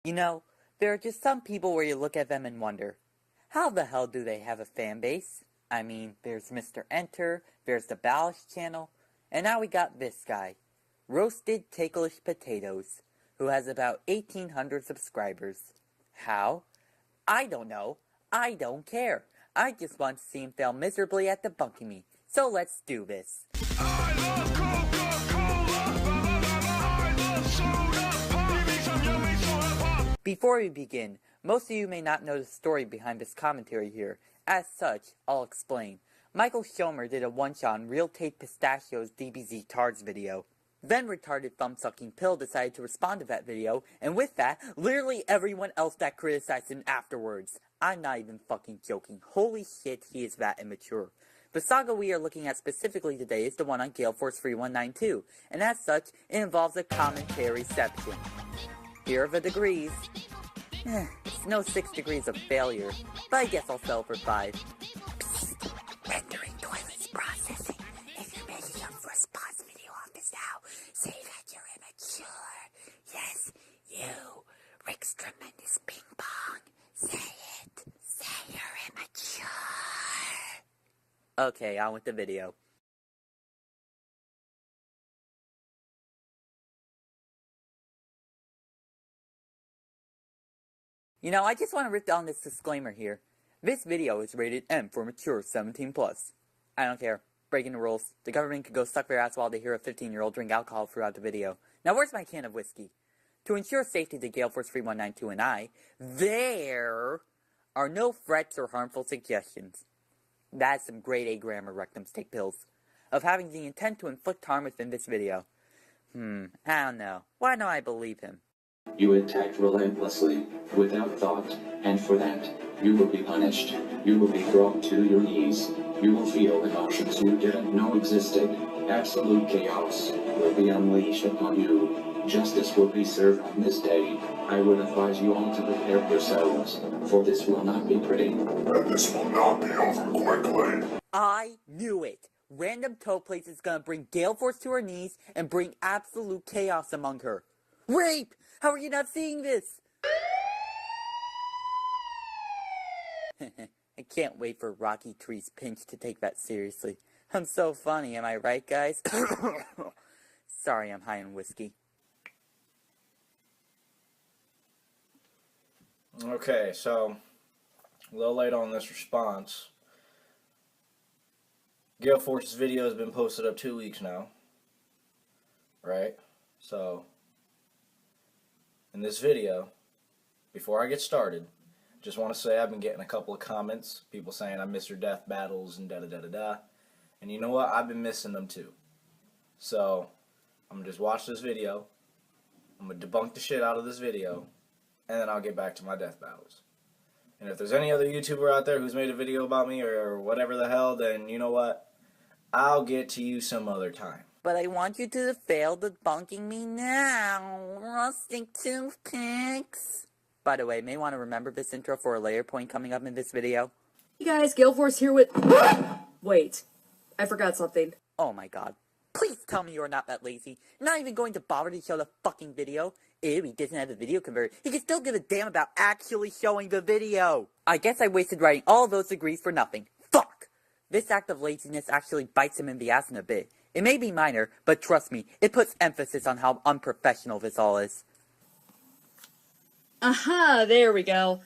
You know, there are just some people where you look at them and wonder, how the hell do they have a fan base? I mean, there's Mr. Enter, there's the Balish channel, and now we got this guy, Roasted Ticklish Potatoes, who has about 1,800 subscribers. How? I don't know. I don't care. I just want to see him fail miserably at debunking me. So let's do this. I love Coca-Cola, Before we begin, most of you may not know the story behind this commentary here. As such, I'll explain. Michael Schomer did a one-shot on Real Tate Pistachio's DBZ Tards video. Then retarded thumb-sucking Pill decided to respond to that video, and with that, literally everyone else that criticized him afterwards. I'm not even fucking joking. Holy shit, he is that immature. The saga we are looking at specifically today is the one on Gale Force 3192, and as such, it involves a commentary section. Here are the degrees. It's no 6 degrees of failure, but I guess I'll settle for 5. Psst, rendering toilets processing. If you're making up for a spots video off this now, say that you're immature. Yes, you. Rick's tremendous ping pong. Say it. Say you're immature. Okay, on with the video. You know, I just want to rip down this disclaimer here. This video is rated M for mature 17+. I don't care. Breaking the rules. The government could go suck their ass while they hear a 15-year-old drink alcohol throughout the video. Now where's my can of whiskey? To ensure safety to Gale Force 3192 and I, there are no threats or harmful suggestions. That's some grade A grammar, rectums take pills. Of having the intent to inflict harm within this video. I don't know. Why don't I believe him? You attacked relentlessly, without thought, and for that, you will be punished. You will be brought to your knees. You will feel emotions you didn't know existed. Absolute chaos will be unleashed upon you. Justice will be served on this day. I would advise you all to prepare yourselves, for this will not be pretty. And this will not be over quickly. I knew it! Random toe place is gonna bring Gale Force to her knees and bring absolute chaos among her. Rape! How are you not seeing this? I can't wait for Rocky Tree's pinch to take that seriously. I'm so funny, am I right, guys? Sorry, I'm high on whiskey. Okay, so a little late on this response. Gale Force's video has been posted up 2 weeks now. Right? So in this video, before I get started, just want to say I've been getting a couple of comments, people saying I miss your death battles and da-da-da-da-da. And you know what? I've been missing them too. So I'm going to just watch this video. I'm going to debunk the shit out of this video. And then I'll get back to my death battles. And if there's any other YouTuber out there who's made a video about me or whatever the hell, then you know what? I'll get to you some other time. But I want you to fail debunking me now. Rustic toothpicks. By the way, may want to remember this intro for a layer point coming up in this video. Hey guys, Gale Force here with... Wait, I forgot something. Oh my god. Please tell me you're not that lazy. You're not even going to bother to show the fucking video. Ew, he doesn't have the video converter. He can still give a damn about actually showing the video. I guess I wasted writing all those degrees for nothing. Fuck! This act of laziness actually bites him in the ass in a bit. It may be minor, but trust me, it puts emphasis on how unprofessional this all is. Aha, there we go.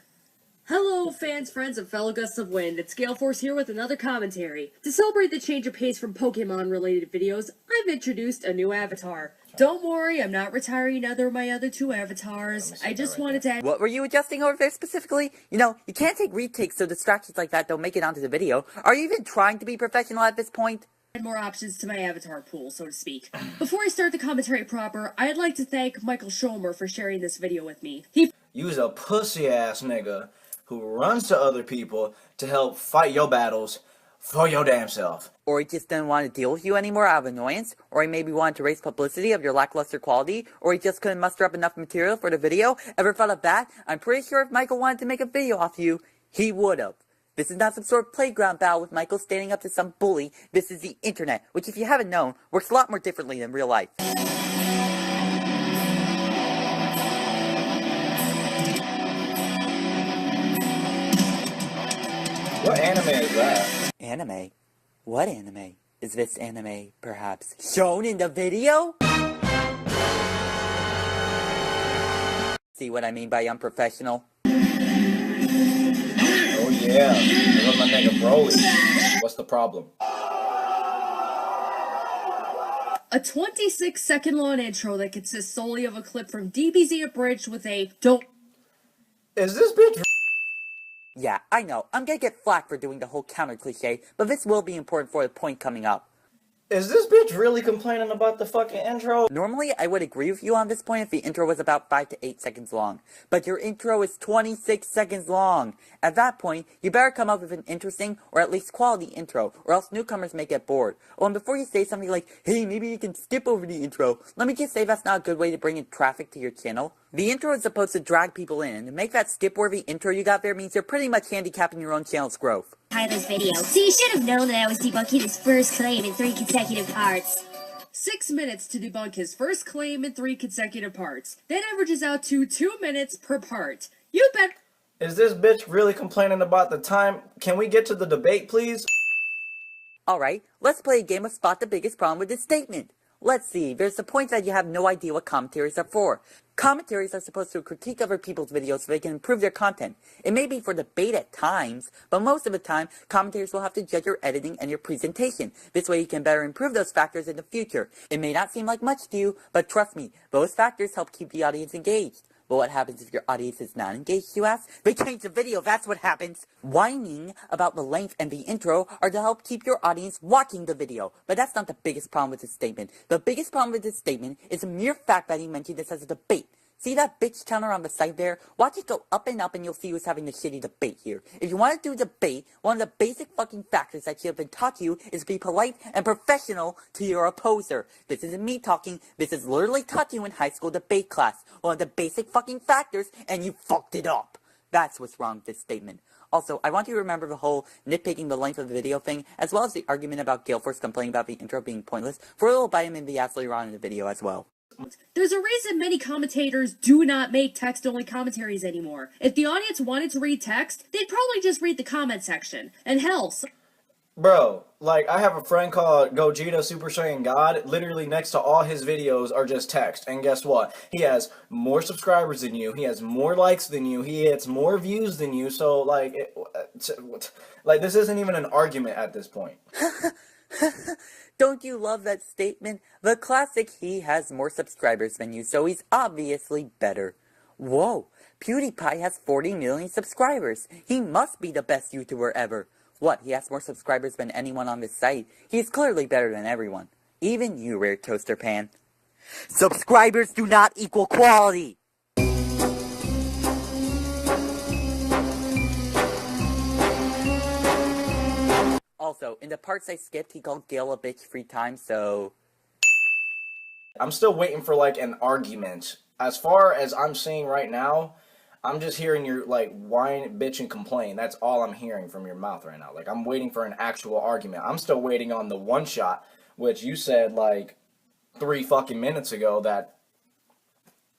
Hello, fans, friends, and fellow gusts of wind. It's Gale Force here with another commentary. To celebrate the change of pace from Pokemon-related videos, I've introduced a new avatar. Don't worry, I'm not retiring either of my other 2 avatars. I just wanted to add... What were you adjusting over there specifically? You know, you can't take retakes so distractions like that don't make it onto the video. Are you even trying to be professional at this point? More options to my avatar pool, so to speak. Before I start the commentary proper, I'd like to thank Michael Schomer for sharing this video with me. You's a pussy-ass nigga who runs to other people to help fight your battles for your damn self. Or he just didn't want to deal with you anymore out of annoyance, or he maybe wanted to raise publicity of your lackluster quality, or he just couldn't muster up enough material for the video. Ever thought of that? I'm pretty sure if Michael wanted to make a video off you, he would've. This is not some sort of playground battle with Michael standing up to some bully. This is the internet, which if you haven't known, works a lot more differently than real life. What anime is that? Anime? What anime? Is this anime, perhaps, shown in the video? See what I mean by unprofessional? Oh yeah, that was my nigga Broly. What's the problem? A 26-second long intro that consists solely of a clip from DBZ abridged with a don't. Is this bitch? Yeah, I know, I'm gonna get flack for doing the whole counter cliche, but this will be important for the point coming up. Is this bitch really complaining about the fucking intro? Normally, I would agree with you on this point if the intro was about 5 to 8 seconds long, but your intro is 26 seconds long. At that point, you better come up with an interesting, or at least quality intro, or else newcomers may get bored. Oh, and before you say something like, hey, maybe you can skip over the intro, let me just say that's not a good way to bring in traffic to your channel. The intro is supposed to drag people in, and to make that skip-worthy intro you got there means you're pretty much handicapping your own channel's growth. Tyler's video, so you should have known that I was debunking his first claim in 3 consecutive parts. 6 minutes to debunk his first claim in 3 consecutive parts. That averages out to 2 minutes per part. You bet. Is this bitch really complaining about the time? Can we get to the debate, please? Alright, let's play a game of spot the biggest problem with this statement. Let's see, there's the point that you have no idea what commentaries are for. Commentaries are supposed to critique other people's videos so they can improve their content. It may be for debate at times, but most of the time, commentators will have to judge your editing and your presentation. This way you can better improve those factors in the future. It may not seem like much to you, but trust me, those factors help keep the audience engaged. But what happens if your audience is not engaged, you ask? They change the video, that's what happens! Whining about the length and the intro are to help keep your audience watching the video. But that's not the biggest problem with this statement. The biggest problem with this statement is the mere fact that he mentioned this as a debate. See that bitch counter on the side there? Watch it go up and you'll see who's having the shitty debate here. If you want to do debate, one of the basic fucking factors that should have been taught to you is to be polite and professional to your opposer. This isn't me talking, this is literally taught to you in high school debate class. One of the basic fucking factors, and you fucked it up. That's what's wrong with this statement. Also, I want you to remember the whole nitpicking the length of the video thing, as well as the argument about Gale Force complaining about the intro being pointless, for a little bite him in the ass later on in the video as well. There's a reason many commentators do not make text-only commentaries anymore. If the audience wanted to read text, they'd probably just read the comment section. And hell, Bro, like, I have a friend called Gogeta Super Saiyan God. Literally next to all his videos are just text. And guess what? He has more subscribers than you. He has more likes than you. He gets more views than you. So, like, this isn't even an argument at this point. Don't you love that statement? The classic, he has more subscribers than you, so he's obviously better. Whoa, PewDiePie has 40 million subscribers. He must be the best YouTuber ever. What, he has more subscribers than anyone on this site? He's clearly better than everyone. Even you, Rare Toaster Pan. Subscribers do not equal quality! Also, in the parts I skipped, he called Gale a bitch 3 times, so... I'm still waiting for, like, an argument. As far as I'm seeing right now, I'm just hearing your, like, whine, bitch, and complain. That's all I'm hearing from your mouth right now. Like, I'm waiting for an actual argument. I'm still waiting on the one shot, which you said, like, 3 fucking minutes ago that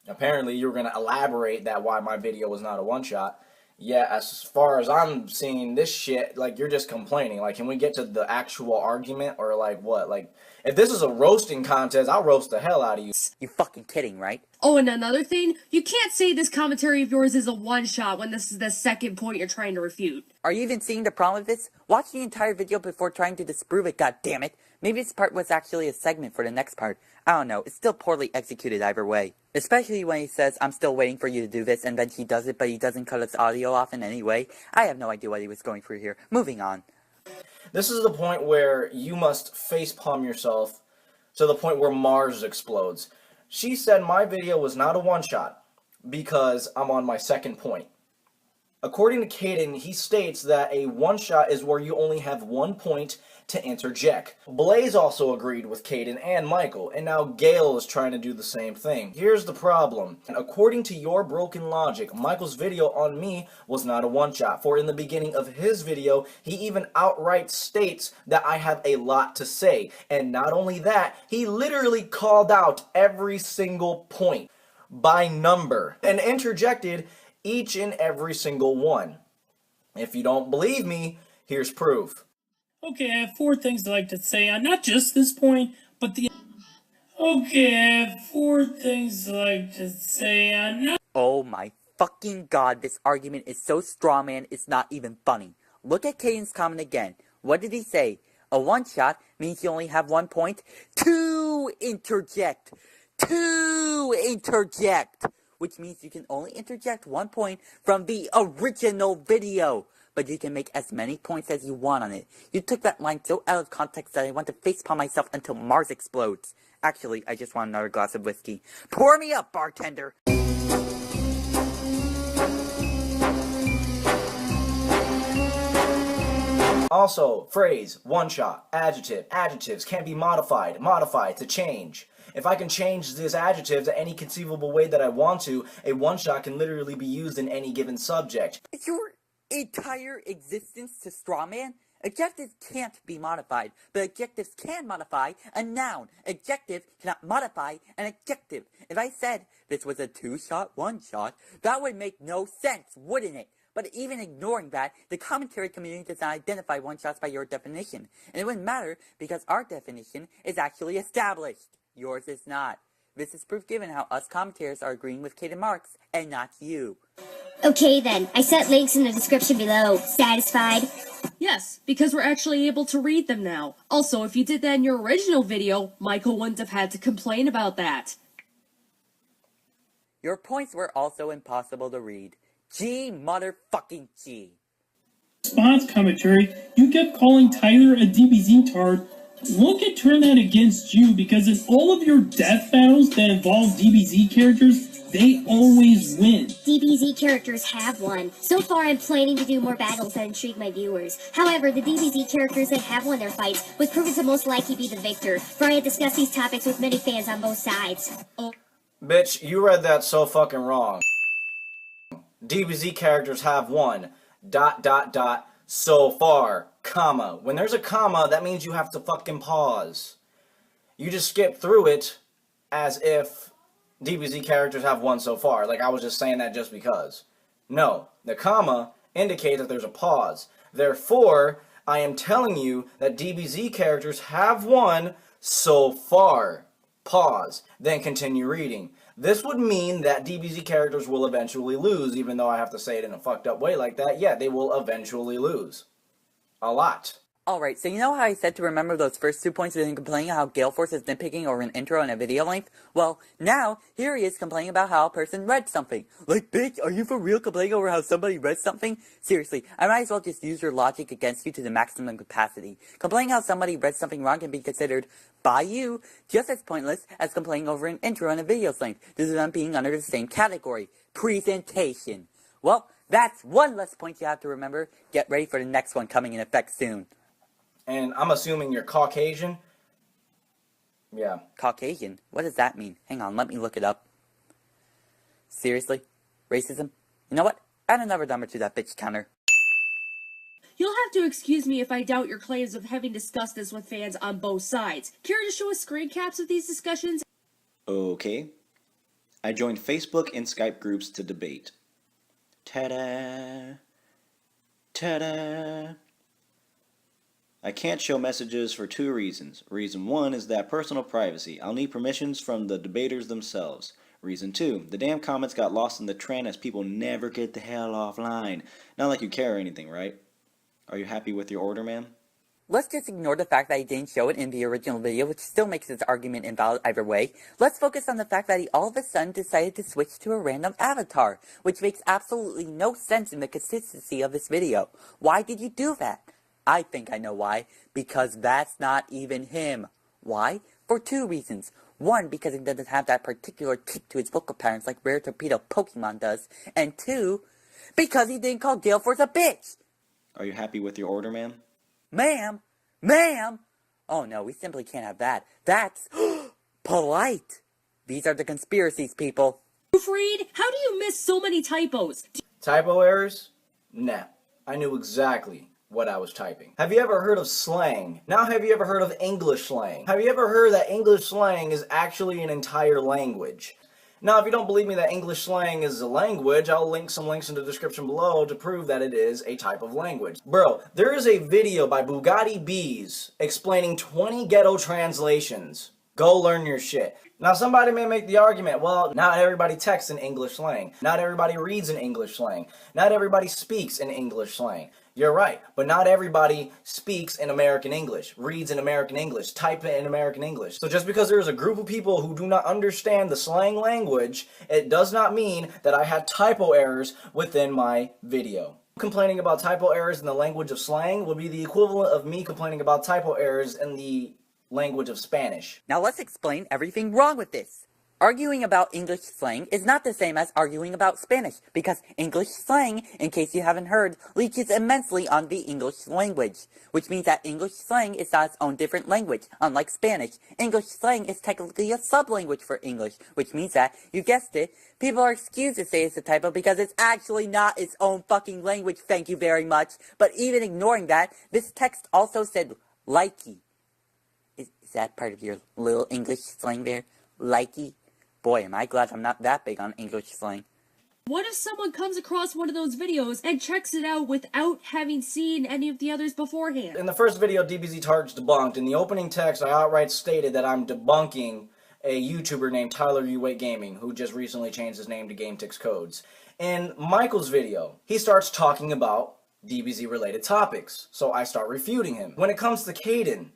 apparently you were going to elaborate that why my video was not a one shot. Yeah, as far as I'm seeing this shit, like, you're just complaining. Like, can we get to the actual argument, or, like, what? Like, if this is a roasting contest, I'll roast the hell out of you. You fucking kidding, right? oh, and another thing, you can't say this commentary of yours is a one-shot when this is the second point you're trying to refute. Are you even seeing the problem with this? Watch the entire video before trying to disprove it, goddammit. Maybe this part was actually a segment for the next part. I don't know, it's still poorly executed either way. Especially when he says, I'm still waiting for you to do this, and then he does it, but he doesn't cut his audio off in any way. I have no idea what he was going through here. Moving on. This is the point where you must facepalm yourself to the point where Mars explodes. She said my video was not a one-shot because I'm on my second point. According to Caden, he states that a one-shot is where you only have 1 point to interject. Blaze also agreed with Caden and Michael, and now Gale is trying to do the same thing. Here's the problem. According to your broken logic, Michael's video on me was not a one-shot, for in the beginning of his video, he even outright states that I have a lot to say. And not only that, he literally called out every single point by number and interjected each and every single one. If you don't believe me, Here's proof. Okay, I have 4 things I'd like to say on not just this point, but the... Okay, I have 4 things I'd like to say on not... Oh my fucking god, this argument is so strawman it's not even funny. Look at Caden's comment again. What did he say? A one-shot means you only have 1 point? To interject! Which means you can only interject 1 point from the original video. But you can make as many points as you want on it. You took that line so out of context that I want to facepalm myself until Mars explodes. Actually, I just want another glass of whiskey. Pour me up, bartender! Also, phrase, one shot, adjective, adjectives can be modified to change. If I can change this adjective to any conceivable way that I want to, a one shot can literally be used in any given subject. Is your entire existence to strawman? Adjectives can't be modified, but adjectives can modify a noun. Adjective cannot modify an adjective. If I said this was a 2-shot, 1-shot, that would make no sense, wouldn't it? But even ignoring that, the commentary community does not identify one-shots by your definition. And it wouldn't matter because our definition is actually established. Yours is not. This is proof given how us commentators are agreeing with Kate and Marks and not you. Okay then, I set links in the description below. Satisfied? Yes, because we're actually able to read them now. Also, if you did that in your original video, Michael wouldn't have had to complain about that. Your points were also impossible to read. G motherfucking G. Response commentary, you kept calling Tyler a DBZ tard. One could turn that against you because in all of your death battles that involve DBZ characters, they always win. DBZ characters have won. So far, I'm planning to do more battles that intrigue my viewers. However, the DBZ characters that have won their fights was proven to most likely be the victor, for I had discussed these topics with many fans on both sides. Bitch, you read that so fucking wrong. DBZ characters have won. ... So far, comma. When there's a comma, that means you have to fucking pause. You just skip through it as if DBZ characters have won so far. Like I was just saying that just because. No, the comma indicates that there's a pause. Therefore, I am telling you that DBZ characters have won so far. Pause. Then continue reading. This would mean that DBZ characters will eventually lose, even though I have to say it in a fucked up way like that. Yeah, they will eventually lose. A lot. Alright, so you know how I said to remember those first 2 points and then complaining how Gale Force is nitpicking over an intro and a video length? Well, now, here he is complaining about how a person read something. Like, bitch, are you for real complaining over how somebody read something? Seriously, I might as well just use your logic against you to the maximum capacity. Complaining how somebody read something wrong can be considered, by you, just as pointless as complaining over an intro and a video's length, due to them being under the same category. Presentation. Well, that's one less point you have to remember. Get ready for the next one coming in effect soon. And I'm assuming you're Caucasian? Yeah. Caucasian? What does that mean? Hang on, let me look it up. Seriously? Racism? You know what? Add another number to that bitch counter. You'll have to excuse me if I doubt your claims of having discussed this with fans on both sides. Care to show us screen caps of these discussions? Okay. I joined Facebook and Skype groups to debate. Ta-da! Ta-da! I can't show messages for 2 reasons. Reason 1 is that personal privacy. I'll need permissions from the debaters themselves. Reason 2, the damn comments got lost in the trend as people never get the hell offline. Not like you care or anything, right? Are you happy with your order, ma'am? Let's just ignore the fact that he didn't show it in the original video, which still makes his argument invalid either way. Let's focus on the fact that he all of a sudden decided to switch to a random avatar, which makes absolutely no sense in the consistency of this video. Why did you do that? I think I know why. Because that's not even him. Why? For 2 reasons. 1, because he doesn't have that particular tick to his vocal patterns like Rare Torpedo Pokemon does. And 2, because he didn't call Gale Force a bitch. Are you happy with your order, ma'am? Ma'am? Ma'am? Oh no, we simply can't have that. That's polite. These are the conspiracies, people. Proofread? How do you miss so many typos? Typo errors? Nah. I knew exactly what I was typing. Have you ever heard of slang? Now have you ever heard of English slang? Have you ever heard that English slang is actually an entire language? Now, if you don't believe me that English slang is a language, I'll link some links in the description below to prove that it is a type of language. Bro, there is a video by Bugatti Bees explaining 20 ghetto translations. Go learn your shit. Now, somebody may make the argument, well, not everybody texts in English slang. Not everybody reads in English slang. Not everybody speaks in English slang. You're right, but not everybody speaks in American English, reads in American English, type in American English. So just because there's a group of people who do not understand the slang language, it does not mean that I had typo errors within my video. Complaining about typo errors in the language of slang would be the equivalent of me complaining about typo errors in the language of Spanish. Now let's explain everything wrong with this. Arguing about English slang is not the same as arguing about Spanish, because English slang, in case you haven't heard, leaches immensely on the English language, which means that English slang is not its own different language, unlike Spanish. English slang is technically a sub-language for English, which means that, you guessed it, people are excused to say it's a typo because it's actually not its own fucking language, thank you very much. But even ignoring that, this text also said likey. Is that part of your little English slang there? Likey? Boy, am I glad I'm not that big on English slang. What if someone comes across one of those videos and checks it out without having seen any of the others beforehand? In the first video, DBZ Target's debunked. In the opening text, I outright stated that I'm debunking a YouTuber named TheUtubedude101 Gaming, who just recently changed his name to GameTix Codes. In Michael's video, he starts talking about DBZ-related topics, so I start refuting him. When it comes to Caden,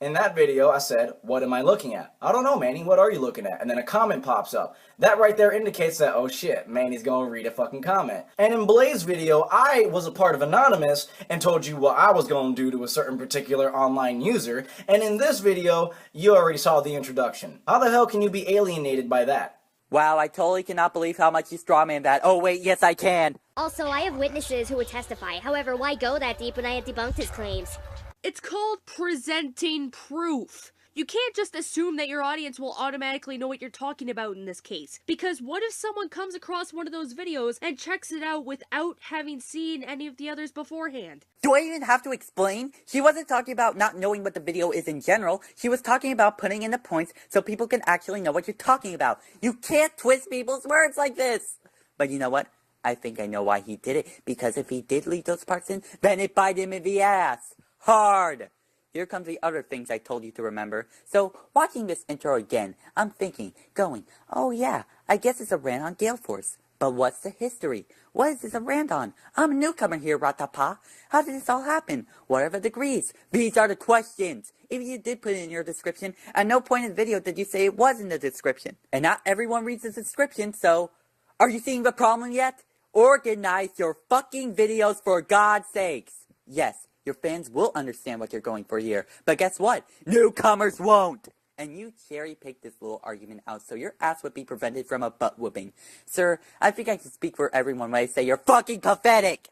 in that video, I said, what am I looking at? I don't know, Manny, what are you looking at? And then a comment pops up. That right there indicates that, oh shit, Manny's gonna read a fucking comment. And in Blaze's video, I was a part of Anonymous and told you what I was gonna do to a certain particular online user. And in this video, you already saw the introduction. How the hell can you be alienated by that? Wow, I totally cannot believe how much you strawman that. Oh wait, yes I can. Also, I have witnesses who would testify. However, why go that deep when I had debunked his claims? It's called presenting proof. You can't just assume that your audience will automatically know what you're talking about in this case. Because what if someone comes across one of those videos and checks it out without having seen any of the others beforehand? Do I even have to explain? She wasn't talking about not knowing what the video is in general. She was talking about putting in the points so people can actually know what you're talking about. You can't twist people's words like this. But you know what? I think I know why he did it. Because if he did leave those parts in, then it bite him in the ass. Hard! Here comes the other things I told you to remember. So, watching this intro again, I'm thinking, going, oh yeah, I guess it's a rant on Gale Force. But what's the history? What is this a rant on? I'm a newcomer here, Ratapa. How did this all happen? What are the degrees? These are the questions. If you did put it in your description, at no point in the video did you say it was in the description. And not everyone reads the description, so... Are you seeing the problem yet? Organize your fucking videos for God's sakes. Yes. Your fans will understand what you're going for here. But guess what? Newcomers won't! And you cherry-picked this little argument out so your ass would be prevented from a butt-whooping. Sir, I think I can speak for everyone when I say you're fucking pathetic!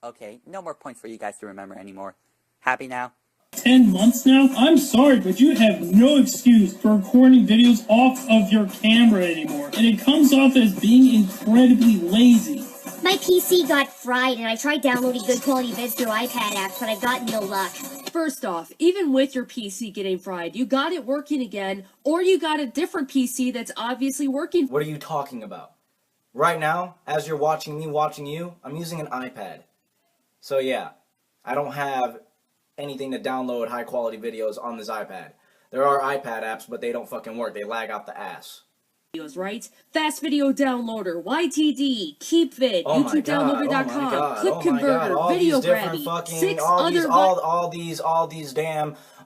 Okay, no more points for you guys to remember anymore. Happy now? 10 months now? I'm sorry, but you have no excuse for recording videos off of your camera anymore. And it comes off as being incredibly lazy. My PC got fried and I tried downloading good quality vids through iPad apps, but I've gotten no luck. First off, even with your PC getting fried, you got it working again, or you got a different PC that's obviously working. What are you talking about? Right now, as you're watching me watching you, I'm using an iPad. So yeah, I don't have anything to download high quality videos on this iPad. There are iPad apps, but they don't fucking work. They lag out the ass. Right? Fast Video Downloader, YTD, KeepVid, YouTubedownloader.com, Clip Converter, Video Grabby,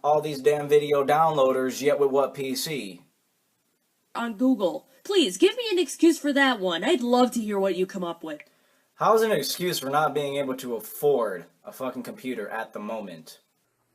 all these damn video downloaders, yet with what PC? On Google. Please, give me an excuse for that one. I'd love to hear what you come up with. How's an excuse for not being able to afford a fucking computer at the moment?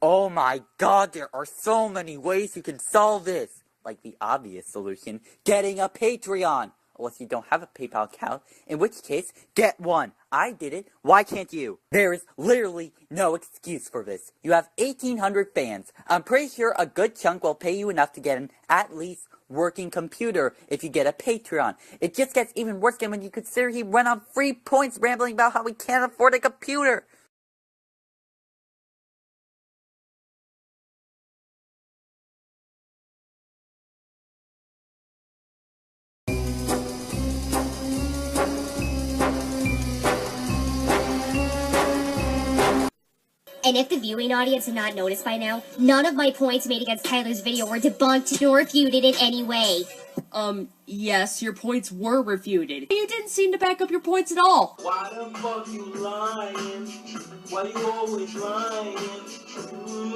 Oh my god, there are so many ways you can solve this! Like the obvious solution, getting a Patreon. Unless you don't have a PayPal account, in which case, get one. I did it, why can't you? There is literally no excuse for this. You have 1,800 fans. I'm pretty sure a good chunk will pay you enough to get an at least working computer if you get a Patreon. It just gets even worse when you consider he went on free points rambling about how he can't afford a computer. And if the viewing audience had not noticed by now, none of my points made against Tyler's video were debunked nor refuted in any way. Yes, your points were refuted. You didn't seem to back up your points at all. Why the fuck you lying? Why you always lying?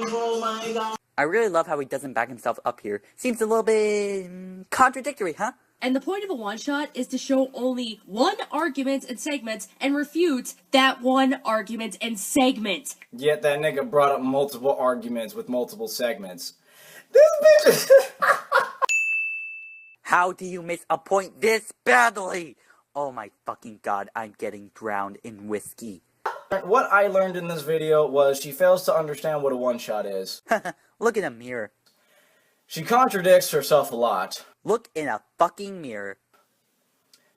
Oh my god. I really love how he doesn't back himself up here. Seems a little bit contradictory, huh? And the point of a one-shot is to show only one argument and segment and refute that one argument and segment. Yet that nigga brought up multiple arguments with multiple segments. This bitch How do you miss a point this badly? Oh my fucking god, I'm getting drowned in whiskey. What I learned in this video was she fails to understand what a one-shot is. Look in a mirror. She contradicts herself a lot. Look in a fucking mirror.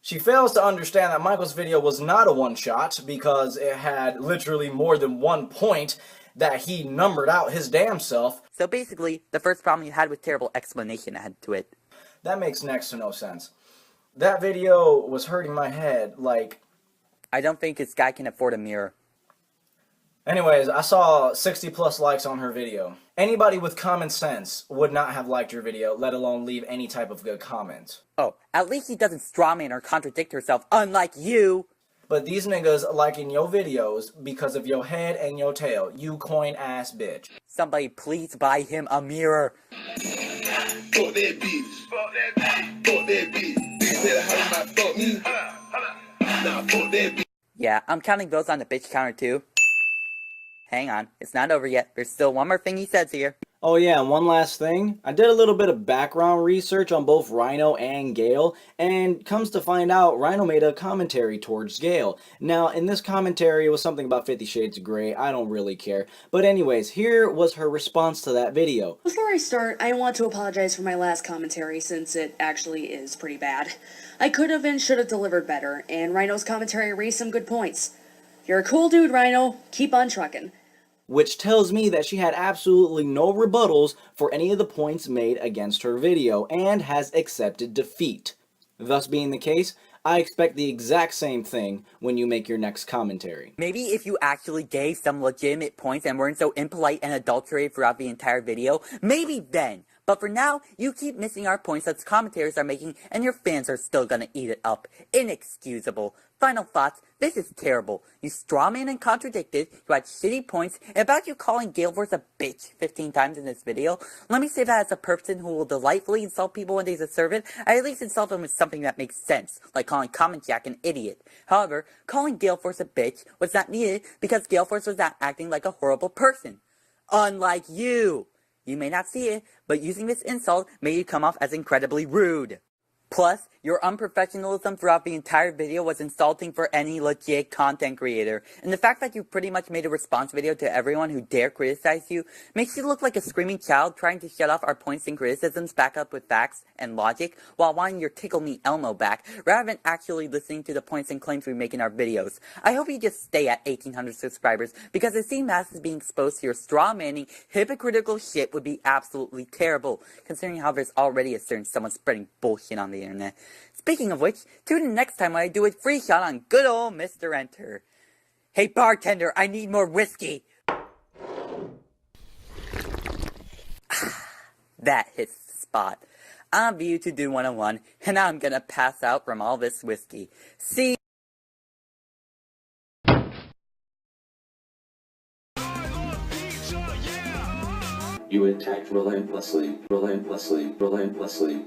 She fails to understand that Michael's video was not a one-shot because it had literally more than 1 point that he numbered out his damn self. So basically, the first problem you had with terrible explanation added to it. That makes next to no sense. That video was hurting my head, like... I don't think this guy can afford a mirror. Anyways, I saw 60 plus likes on her video. Anybody with common sense would not have liked your video, let alone leave any type of good comment. Oh, at least he doesn't strawman or contradict herself, unlike you! But these niggas liking your videos because of your head and your tail, you coin ass bitch. Somebody please buy him a mirror. Fuck that bitch. Fuck that bitch. Fuck that bitch. Bitch better have my fuck me. Nah, fuck that bitch. Yeah, I'm counting those on the bitch counter too. Hang on, it's not over yet. There's still one more thing he says here. Oh yeah, and one last thing. I did a little bit of background research on both Rhino and Gale, and comes to find out Rhino made a commentary towards Gale. Now, in this commentary, it was something about 50 Shades of Grey. I don't really care. But anyways, here was her response to that video. Before I start, I want to apologize for my last commentary since it actually is pretty bad. I could have and should have delivered better, and Rhino's commentary raised some good points. You're a cool dude, Rhino. Keep on trucking. Which tells me that she had absolutely no rebuttals for any of the points made against her video, and has accepted defeat. Thus being the case, I expect the exact same thing when you make your next commentary. Maybe if you actually gave some legitimate points and weren't so impolite and adulterated throughout the entire video, maybe then. But for now, you keep missing our points that commentators are making, and your fans are still gonna eat it up. Inexcusable. Final thoughts, this is terrible. You strawman and contradicted, you had shitty points, and about you calling Gale Force a bitch 15 times in this video, let me say that as a person who will delightfully insult people when they deserve it, I at least insult them with something that makes sense, like calling Comment Jack an idiot. However, calling Gale Force a bitch was not needed because Gale Force was not acting like a horrible person. Unlike you! You may not see it, but using this insult made you come off as incredibly rude. Plus, your unprofessionalism throughout the entire video was insulting for any legit content creator, and the fact that you pretty much made a response video to everyone who dare criticize you makes you look like a screaming child trying to shut off our points and criticisms back up with facts and logic while wanting your Tickle Me Elmo back, rather than actually listening to the points and claims we make in our videos. I hope you just stay at 1,800 subscribers, because to see masses being exposed to your straw-manning, hypocritical shit would be absolutely terrible, considering how there's already a certain someone spreading bullshit on the internet. Speaking of which, tune in next time when I do a free shot on good old Mr. Enter. Hey bartender, I need more whiskey! That hits the spot. I'm TheUtubedude101, and I'm gonna pass out from all this whiskey. See You attacked relentlessly, relentlessly, relentlessly.